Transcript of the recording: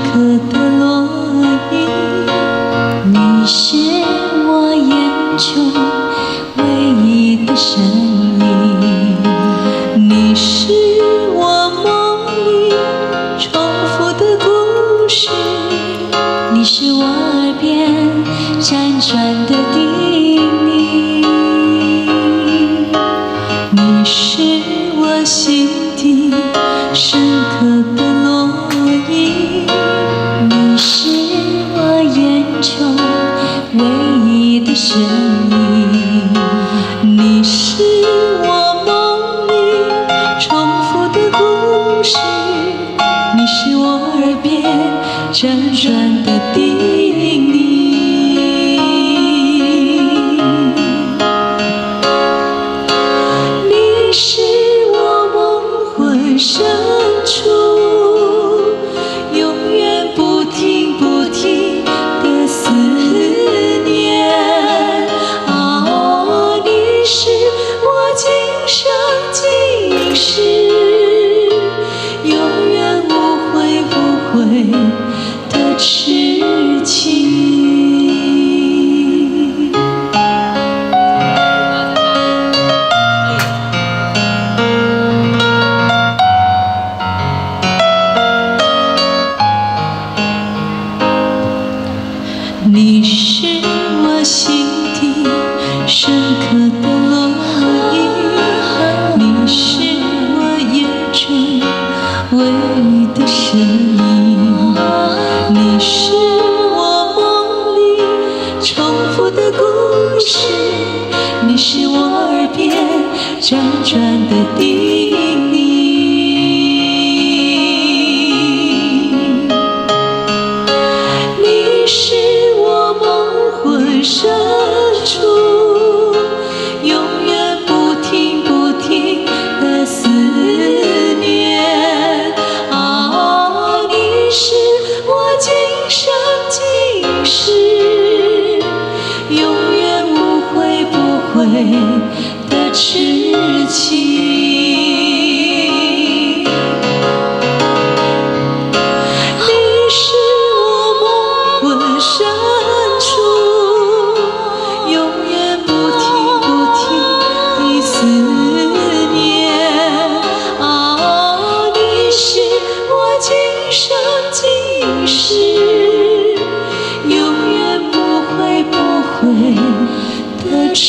刻的落英，你是我眼中唯一的身影，你是我梦里重复的故事，你是我耳边辗转的叮咛，你是我心底深刻的落英，你是我眼中唯一的身影，你是我梦里重复的故事，你是我耳边辗转的叮咛，你是我梦魂深处永远不停不停的思念，哦，你是我今生今世永远无悔无悔的痴情。你是我心底深刻的落英，你是我眼中唯一的身影，你是我梦里重复的故事，你是我耳边辗转的叮咛，你是我梦魂深处永远不停不停的思念，哦，你是我今生今世永远无悔不悔的痴情，你是我梦魂深处永远不停不停的思念，哦，你是我今生今世永远不悔不悔的痴